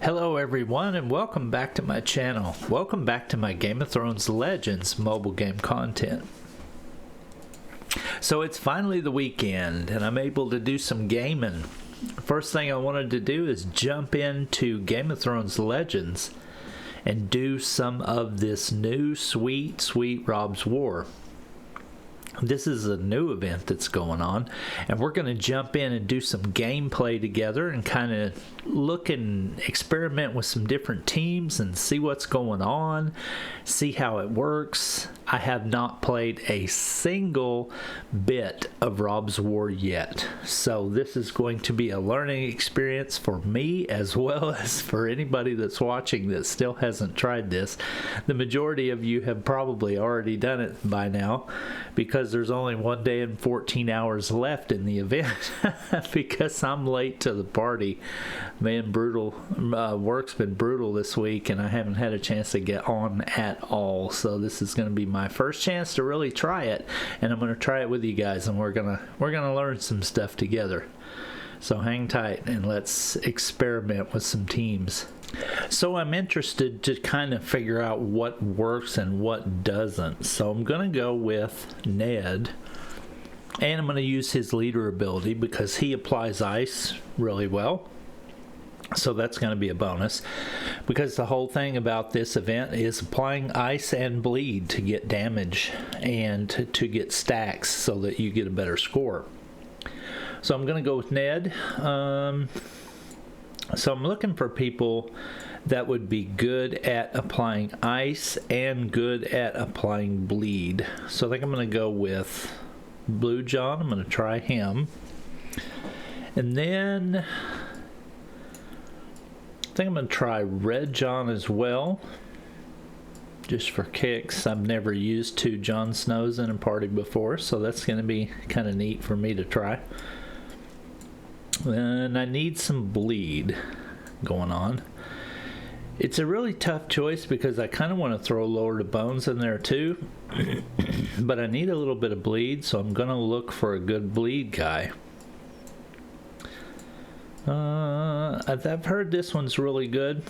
Hello everyone and welcome back to my channel. Welcome back to my Game of Thrones Legends mobile game content. So it's finally the weekend and I'm able to do some gaming. First thing I wanted to do is jump into Game of Thrones Legends and do some of this new sweet Robb's War. This is a new event that's going on, and we're going to jump in and do some gameplay together and kind of look and experiment with some different teams and see what's going on, see how it works. I have not played a single bit of Robb's War yet, so this is going to be a learning experience for me as well as for anybody that's watching that still hasn't tried this. The majority of you have probably already done it by now, because there's only 1 day and 14 hours left in the event because I'm late to the party. Man, brutal. Work's been brutal this week and I haven't had a chance to get on at all. So this is going to be my first chance to really try it, and I'm going to try it with you guys, and we're going to learn some stuff together. So hang tight and let's experiment with some teams. So I'm interested to kind of figure out what works and what doesn't. So I'm going to go with Ned, and I'm going to use his leader ability because he applies ice really well. So that's going to be a bonus, because the whole thing about this event is applying ice and bleed to get damage and to get stacks so that you get a better score. So I'm going to go with Ned. So I'm looking for people that would be good at applying ice and good at applying bleed. So I think I'm going to go with Blue John. I'm going to try him. And then I think I'm going to try Red John as well, just for kicks. I've never used 2 Jon Snows in a party before, so that's going to be kind of neat for me to try. And I need some bleed going on. It's a really tough choice because I kind of want to throw Lower to Bones in there too, but I need a little bit of bleed, so I'm going to look for a good bleed guy. I've heard this one's really good.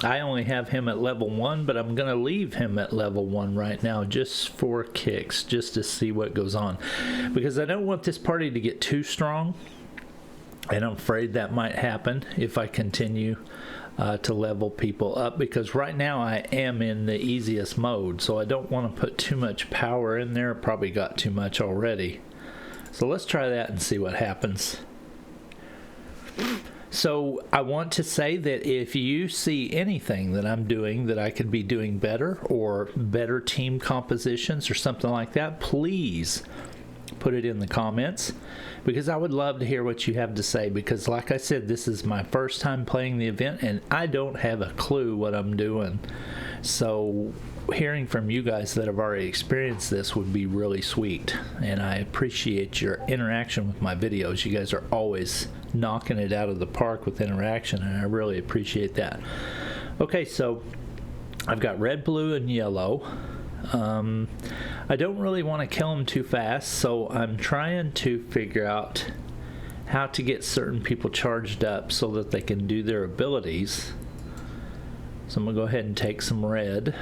I only have him at level 1, but I'm going to leave him at level 1 right now just for kicks, just to see what goes on, because I don't want this party to get too strong. And I'm afraid that might happen if I continue to level people up, because right now I am in the easiest mode, so I don't want to put too much power in there. Probably got too much already. So let's try that and see what happens. So I want to say that if you see anything that I'm doing that I could be doing better, or better team compositions or something like that, please put it in the comments, because I would love to hear what you have to say, because like I said, this is my first time playing the event and I don't have a clue what I'm doing. So hearing from you guys that have already experienced this would be really sweet, and I appreciate your interaction with my videos. You guys are always knocking it out of the park with interaction, and I really appreciate that. Okay, so I've got red, blue, and yellow. I don't really want to kill them too fast, so I'm trying to figure out how to get certain people charged up so that they can do their abilities. So I'm going to go ahead and take some red.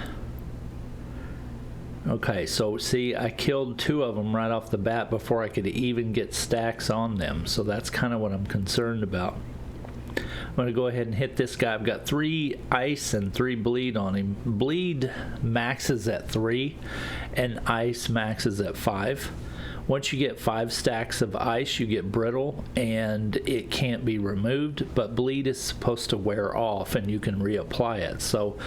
Okay, so see, I killed 2 of them right off the bat before I could even get stacks on them, so that's kind of what I'm concerned about. I'm going to go ahead and hit this guy. I've got 3 ice and 3 bleed on him. Bleed maxes at 3 and ice maxes at 5. Once you get 5 stacks of ice, you get brittle and it can't be removed, but bleed is supposed to wear off and you can reapply it. So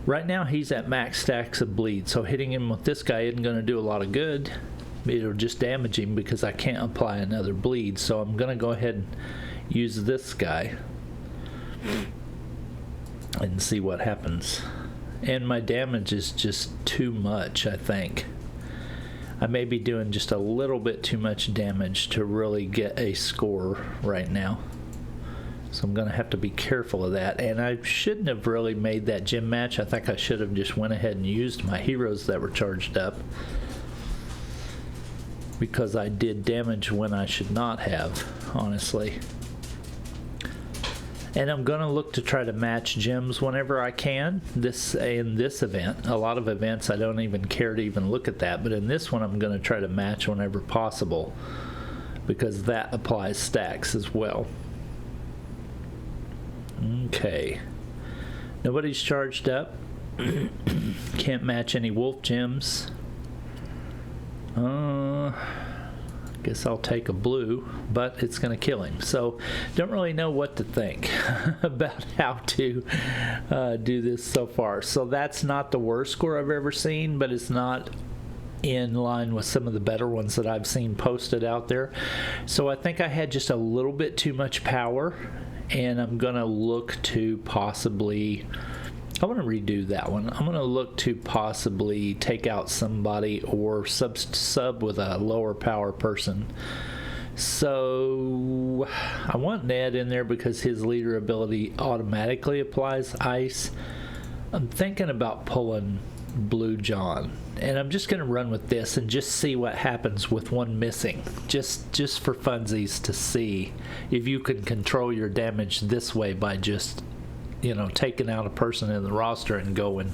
right now he's at max stacks of bleed, so hitting him with this guy isn't going to do a lot of good. It'll just damage him because I can't apply another bleed. So I'm going to go ahead and use this guy and see what happens. And my damage is just too much, I think. I may be doing just a little bit too much damage to really get a score right now. So I'm going to have to be careful of that. And I shouldn't have really made that gym match. I think I should have just went ahead and used my heroes that were charged up, because I did damage when I should not have, honestly. And I'm going to look to try to match gems whenever I can. In this event, a lot of events I don't even care to even look at that, but in this one I'm going to try to match whenever possible, because that applies stacks as well. Okay. Nobody's charged up. Can't match any wolf gems. Guess I'll take a blue, but it's going to kill him. So don't really know what to think about how to do this so far. So that's not the worst score I've ever seen, but it's not in line with some of the better ones that I've seen posted out there. So I think I had just a little bit too much power, and I'm going to look to possibly... I want to redo that one. I'm going to look to possibly take out somebody or sub with a lower power person. So I want Ned in there because his leader ability automatically applies ice. I'm thinking about pulling Blue John, and I'm just going to run with this and just see what happens with one missing, just for funsies, to see if you can control your damage this way by just, you know, taking out a person in the roster and going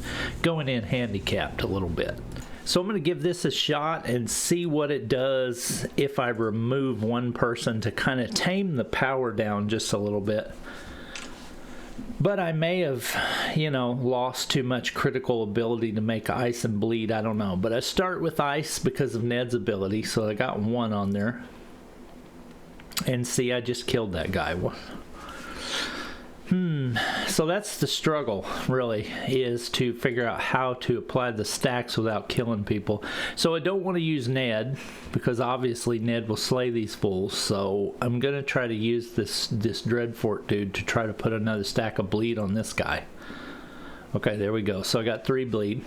in handicapped a little bit. So I'm going to give this a shot and see what it does if I remove one person to kind of tame the power down just a little bit. But I may have, you know, lost too much critical ability to make ice and bleed. I don't know. But I start with ice because of Ned's ability, so I got one on there. And see, I just killed that guy. So that's the struggle, really, is to figure out how to apply the stacks without killing people. So I don't want to use Ned, because obviously Ned will slay these fools. So I'm going to try to use this Dreadfort dude to try to put another stack of bleed on this guy. Okay, there we go. So I got 3 bleed.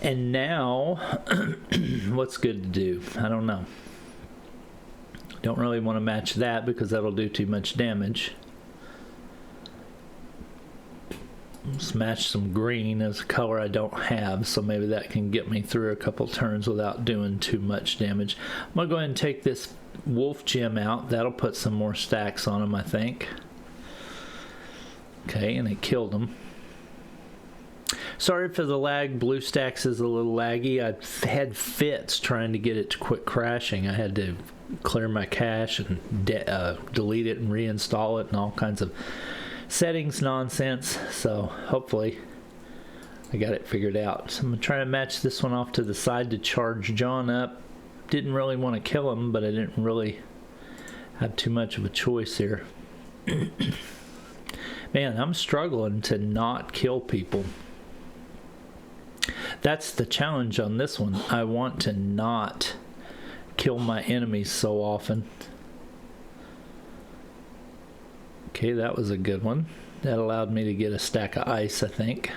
And now, what's good to do? I don't know. Don't really want to match that because that'll do too much damage. Let's match some green as a color I don't have, so maybe that can get me through a couple turns without doing too much damage. I'm going to go ahead and take this wolf gem out. That'll put some more stacks on him, I think. Okay, and it killed him. Sorry for the lag. Blue stacks is a little laggy. I had fits trying to get it to quit crashing. I had to clear my cache and delete it and reinstall it and all kinds of settings nonsense. So hopefully I got it figured out. So I'm going to try to match this one off to the side to charge John up. Didn't really want to kill him, but I didn't really have too much of a choice here. Man, I'm struggling to not kill people. That's the challenge on this one. I want to not kill my enemies so often. Okay, that was a good one. That allowed me to get a stack of ice, I think.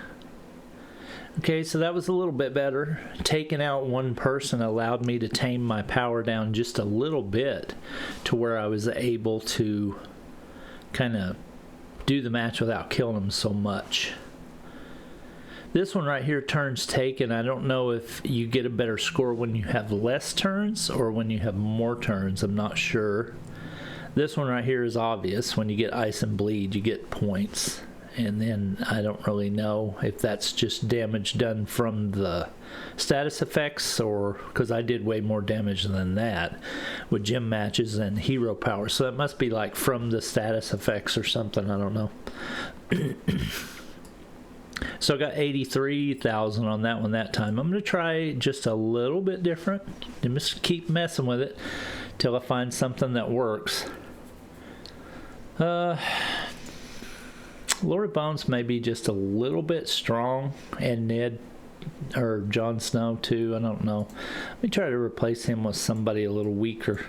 Okay, so that was a little bit better. Taking out one person allowed me to tame my power down just a little bit to where I was able to kind of do the match without killing them so much. This one right here, turns taken. I don't know if you get a better score when you have less turns or when you have more turns. I'm not sure. This one right here is obvious. When you get ice and bleed, you get points. And then I don't really know if that's just damage done from the status effects, or because I did way more damage than that with gym matches and hero power. So it must be like from the status effects or something. I don't know. So I got 83,000 on that one that time. I'm going to try just a little bit different and just keep messing with it till I find something that works. Lord of Bones may be just a little bit strong, and Ned or Jon Snow too. I don't know. Let me try to replace him with somebody a little weaker.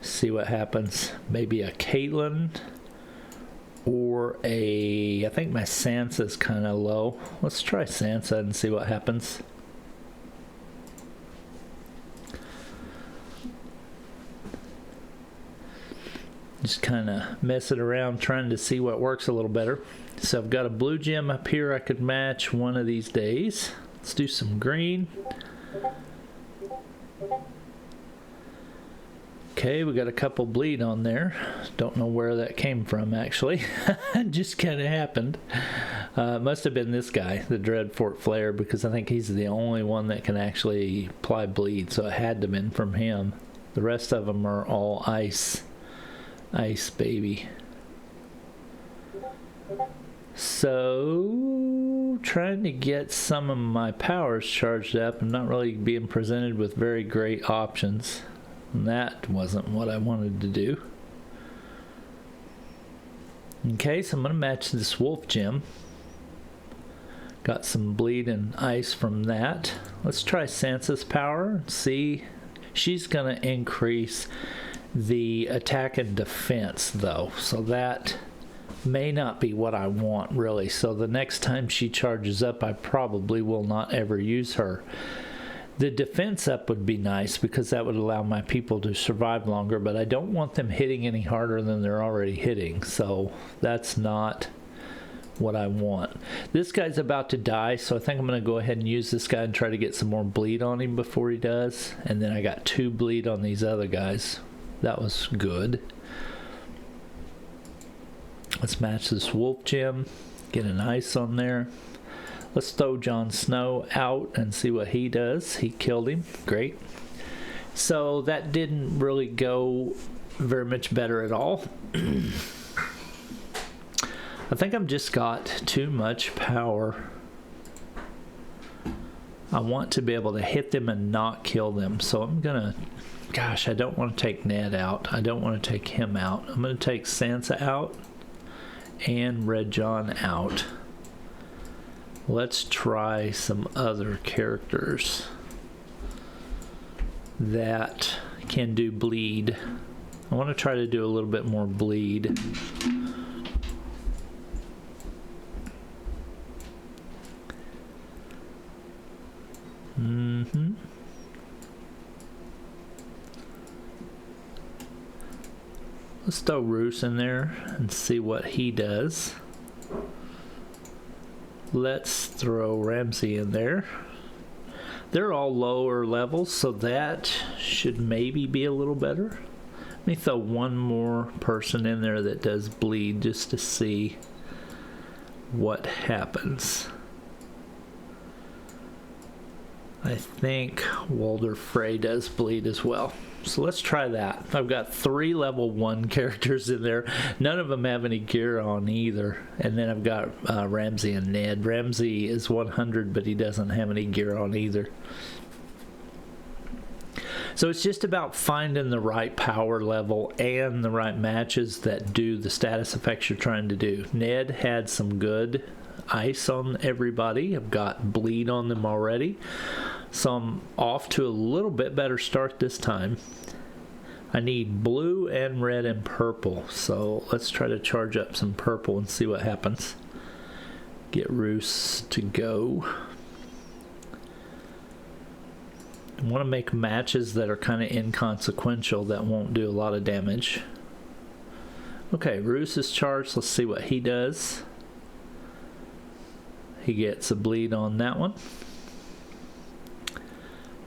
See what happens. Maybe a Caitlyn or I think my Sansa's kind of low. Let's try Sansa and see what happens. Just kind of messing around trying to see what works a little better. So I've got a blue gem up here I could match one of these days. Let's do some green. Okay, we got a couple bleed on there. Don't know where that came from, actually. It just kind of happened. Must have been this guy, the Dreadfort Flare, because I think he's the only one that can actually apply bleed, so it had to have been from him. The rest of them are all ice. Ice, baby. So, trying to get some of my powers charged up. I'm not really being presented with very great options. And that wasn't what I wanted to do. Okay, so I'm going to match this wolf gem. Got some bleed and ice from that. Let's try Sansa's power. See, she's going to increase the attack and defense though. So that may not be what I want really. So the next time she charges up, I probably will not ever use her. The defense up would be nice because that would allow my people to survive longer, but I don't want them hitting any harder than they're already hitting, so that's not what I want. This guy's about to die, so I think I'm going to go ahead and use this guy and try to get some more bleed on him before he does, and then I got 2 bleed on these other guys. That was good. Let's match this wolf gem, get an ice on there. Let's throw Jon Snow out and see what he does. He killed him. Great. So that didn't really go very much better at all. I think I've just got too much power. I want to be able to hit them and not kill them. So I'm going to... Gosh, I don't want to take Ned out. I don't want to take him out. I'm going to take Sansa out and Red Jon out. Let's try some other characters that can do bleed. I want to try to do a little bit more bleed. Let's throw Roose in there and see what he does. Let's throw Ramsay in there. They're all lower levels, so that should maybe be a little better. Let me throw one more person in there that does bleed just to see what happens. I think Walder Frey does bleed as well. So let's try that. I've got 3 level 1 characters in there. None of them have any gear on either. And then I've got Ramsay and Ned. Ramsay is 100, but he doesn't have any gear on either. So it's just about finding the right power level and the right matches that do the status effects you're trying to do. Ned had some good ice on everybody. I've got bleed on them already. So I'm off to a little bit better start this time. I need blue and red and purple. So let's try to charge up some purple and see what happens. Get Roose to go. I want to make matches that are kind of inconsequential that won't do a lot of damage. Okay, Roose is charged. Let's see what he does. He gets a bleed on that one.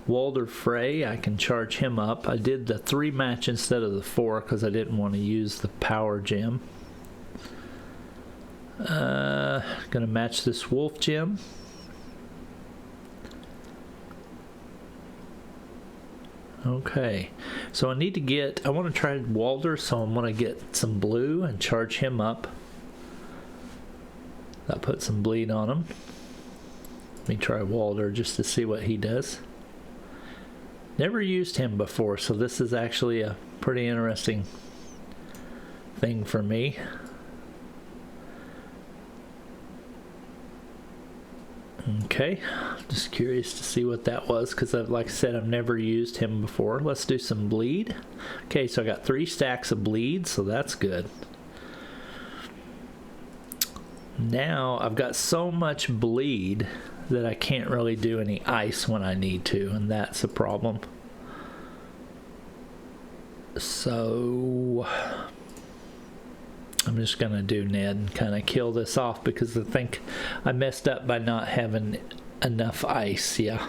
Walder Frey, I can charge him up. I did the 3 match instead of the 4 because I didn't want to use the power gem. Gonna match this wolf gem. Okay, so I need to get, I want to try Walder, so I'm going to get some blue and charge him up. That put some bleed on him. Let me try Walder just to see what he does. Never used him before, so this is actually a pretty interesting thing for me. Okay, just curious to see what that was because, like I said, I've never used him before. Let's do some bleed. Okay, so I got 3 stacks of bleed, so that's good. Now I've got so much bleed that I can't really do any ice when I need to, and that's a problem. So I'm just gonna do Ned and kind of kill this off because I think I messed up by not having enough ice. Yeah.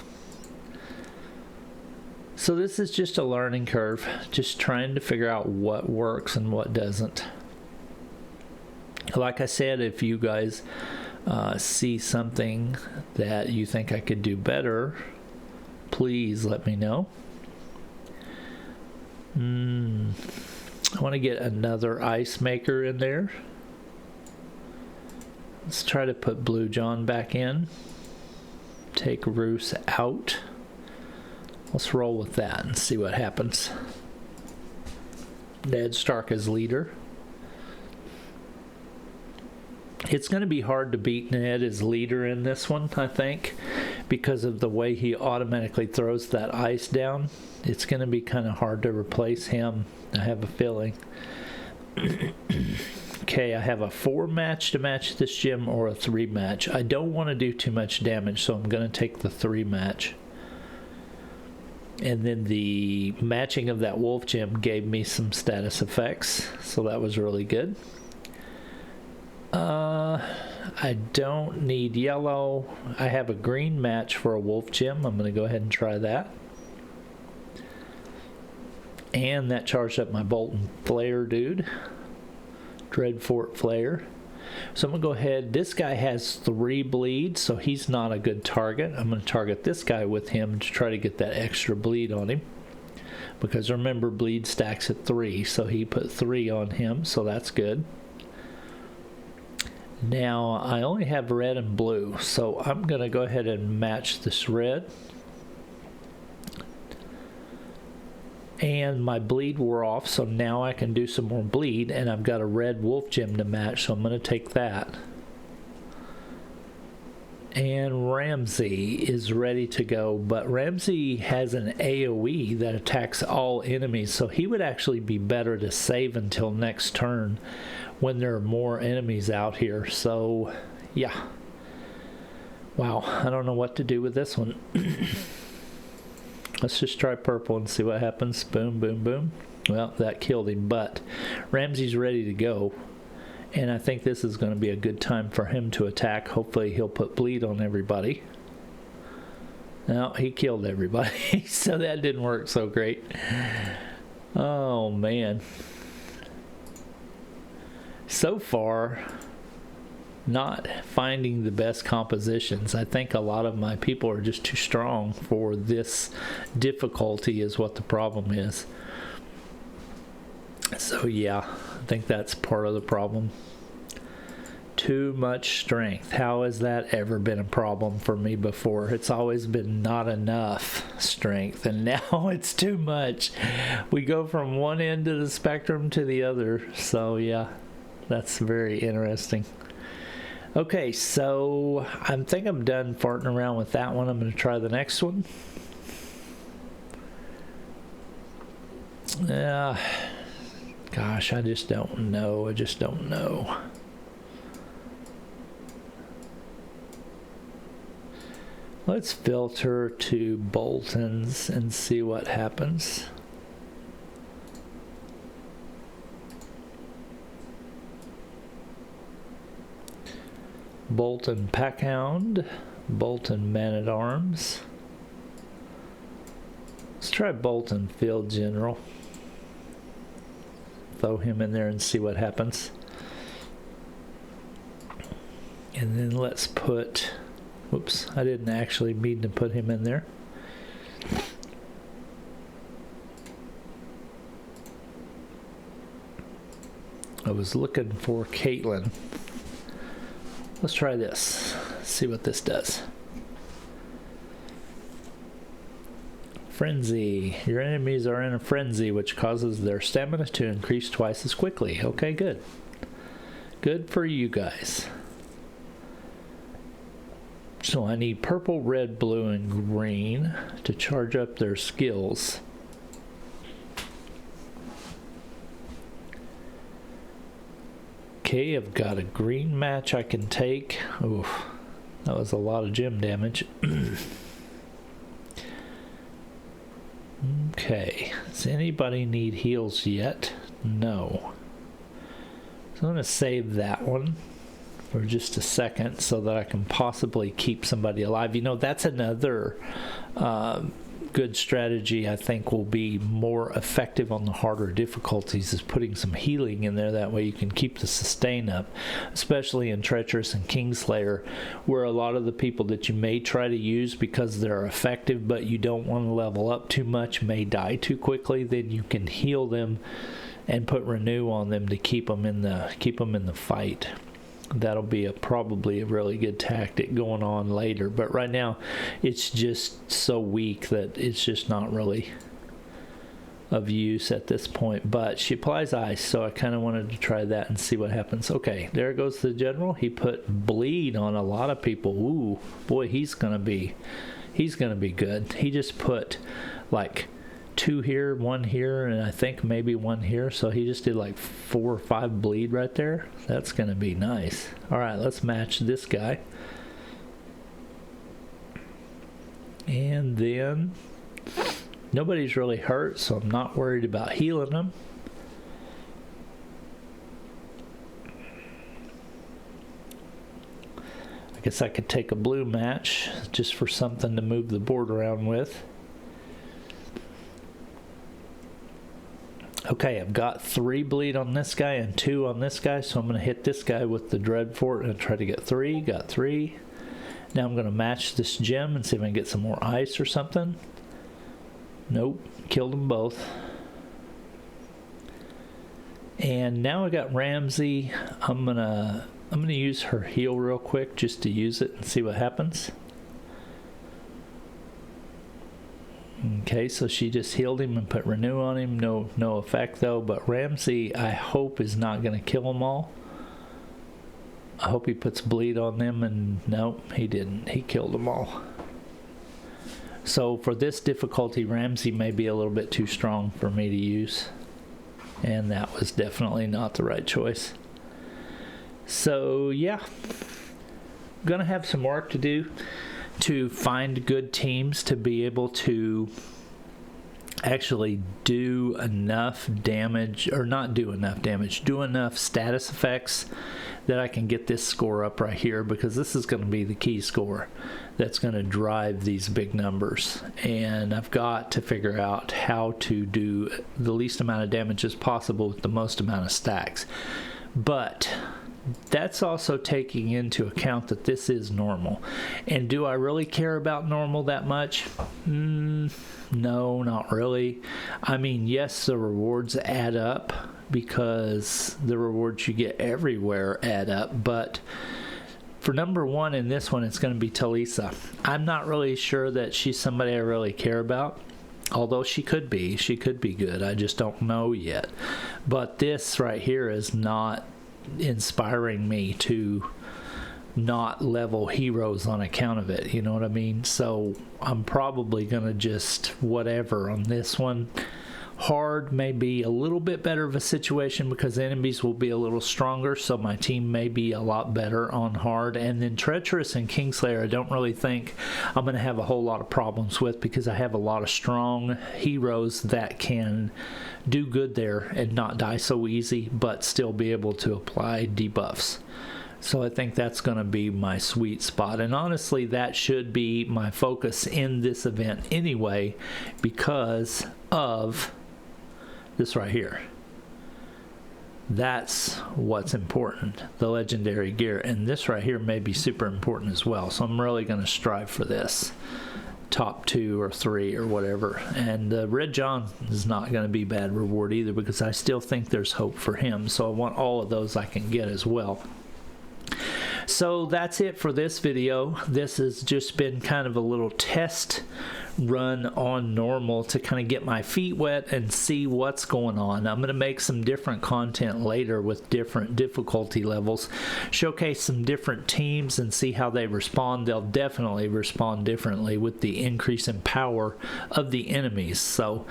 So this is just a learning curve, just trying to figure out what works and what doesn't. Like I said, if you guys see something that you think I could do better, please let me know. I want to get another ice maker in there. Let's try to put Blue John back in. Take Roos out. Let's roll with that and see what happens. Ned Stark as leader. It's going to be hard to beat Ned as leader in this one, I think, because of the way he automatically throws that ice down. It's going to be kind of hard to replace him, I have a feeling. Okay, I have a 4 match to match this gym or a 3 match. I don't want to do too much damage, so I'm going to take the 3 match. And then the matching of that wolf gem gave me some status effects, so that was really good. I don't need yellow. I have a green match for a wolf gem. I'm going to go ahead and try that. And that charged up my Bolton Flare dude. Dreadfort Flare. So I'm going to go ahead. This guy has 3 bleed, so he's not a good target. I'm going to target this guy with him to try to get that extra bleed on him. Because remember, bleed stacks at 3, so he put 3 on him, so that's good. Now, I only have red and blue, so I'm going to go ahead and match this red. And my bleed wore off, so now I can do some more bleed, and I've got a red wolf gem to match, so I'm going to take that. And Ramsey is ready to go, but Ramsey has an AoE that attacks all enemies, so he would actually be better to save until next turn when there are more enemies out here. So yeah, wow, I don't know what to do with this one. Let's just try purple and see what happens. Boom, boom, boom. Well, that killed him, but Ramsey's ready to go, and I think this is going to be a good time for him to attack. Hopefully he'll put bleed on everybody. No, he killed everybody, so that didn't work so great. Oh man. So far, not finding the best compositions. I think a lot of my people are just too strong for this difficulty is what the problem is. So yeah, I think that's part of the problem. Too much strength. How has that ever been a problem for me before? It's always been not enough strength, and now it's too much. We go from one end of the spectrum to the other. So yeah, that's very interesting. Okay, so I think I'm done farting around with that one. I'm going to try the next one. Gosh, I just don't know. I just don't know. Let's filter to Boltons and see what happens. Bolton Packhound, Bolton Man-at-Arms. Let's try Bolton Field General. Throw him in there and see what happens. And then let's put, whoops, I didn't actually mean to put him in there. I was looking for Caitlin. Let's try this, see what this does. Frenzy. Your enemies are in a frenzy, which causes their stamina to increase twice as quickly. Okay, good. Good for you guys. So I need purple, red, blue, and green to charge up their skills. Okay, I've got a green match I can take. Oof, that was a lot of gem damage. Okay, does anybody need heals yet? No. So I'm going to save that one for just a second so that I can possibly keep somebody alive. You know, that's another good strategy I think will be more effective on the harder difficulties is putting some healing in there. That way you can keep the sustain up, especially in Treacherous and Kingslayer, where a lot of the people that you may try to use because they're effective but you don't want to level up too much may die too quickly. Then you can heal them and put renew on them to keep them in the fight. That'll be probably a really good tactic going on later, but right now it's just so weak that it's just not really of use at this point. But she applies ice, so I kind of wanted to try that and see what happens. Okay, there goes the general. He put bleed on a lot of people. Ooh, boy, he's gonna be good. He just put like 2 here, 1 here, and I think maybe 1 here, so he just did like 4 or 5 bleed right there. That's gonna be nice. All right, let's match this guy, and then nobody's really hurt, so I'm not worried about healing them. I guess I could take a blue match just for something to move the board around with. Okay, I've got 3 bleed on this guy and 2 on this guy, so I'm going to hit this guy with the Dreadfort and try to get 3. Got 3. Now I'm going to match this gem and see if I can get some more ice or something. Nope, killed them both. And now I got Ramsey. I'm gonna use her heal real quick just to use it and see what happens. Okay, so she just healed him and put renew on him. No effect though, but Ramsey I hope is not going to kill them all. I hope he puts bleed on them, and nope, he didn't. He killed them all. So for this difficulty, Ramsey may be a little bit too strong for me to use, and that was definitely not the right choice. So yeah, gonna have some work to do to find good teams to be able to actually do enough damage, or not do enough damage, do enough status effects that I can get this score up right here, because this is going to be the key score that's going to drive these big numbers. And I've got to figure out how to do the least amount of damage as possible with the most amount of stacks. But that's also taking into account that this is normal. And do I really care about normal that much? No, not really. I mean, yes, the rewards add up because the rewards you get everywhere add up, but for number 1 in this one, it's going to be Talisa. I'm not really sure that she's somebody I really care about, although she could be good. I just don't know yet. But this right here is not inspiring me to not level heroes on account of it, you know what I mean? So I'm probably gonna just whatever on this one. Hard may be a little bit better of a situation because enemies will be a little stronger, so my team may be a lot better on hard. And then Treacherous and Kingslayer I don't really think I'm going to have a whole lot of problems with, because I have a lot of strong heroes that can do good there and not die so easy, but still be able to apply debuffs. So I think that's going to be my sweet spot, and honestly that should be my focus in this event anyway, because of this right here. That's what's important, the legendary gear, and this right here may be super important as well. So I'm really going to strive for this top 2 or 3 or whatever. And Red John is not going to be bad reward either, because I still think there's hope for him, so I want all of those I can get as well. So that's it for this video. This has just been kind of a little test run on normal to kind of get my feet wet and see what's going on. I'm going to make some different content later with different difficulty levels, showcase some different teams and see how they respond. They'll definitely respond differently with the increase in power of the enemies. So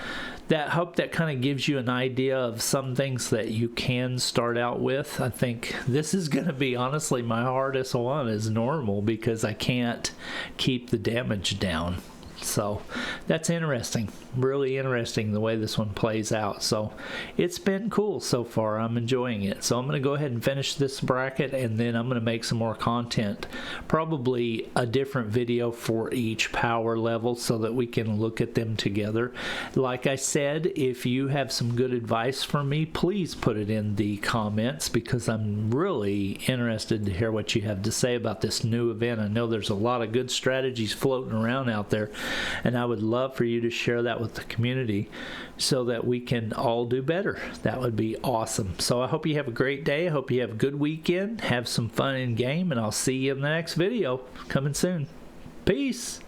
hope that kind of gives you an idea of some things that you can start out with. I think this is going to be honestly my hardest one is normal, because I can't keep the damage down. So that's interesting, really interesting the way this one plays out. So it's been cool so far. I'm enjoying it. So I'm going to go ahead and finish this bracket, and then I'm going to make some more content, probably a different video for each power level so that we can look at them together. Like I said, if you have some good advice for me, please put it in the comments, because I'm really interested to hear what you have to say about this new event. I know there's a lot of good strategies floating around out there, and I would love for you to share that with the community so that we can all do better. That would be awesome. So I hope you have a great day. I hope you have a good weekend. Have some fun in game, and I'll see you in the next video coming soon. Peace.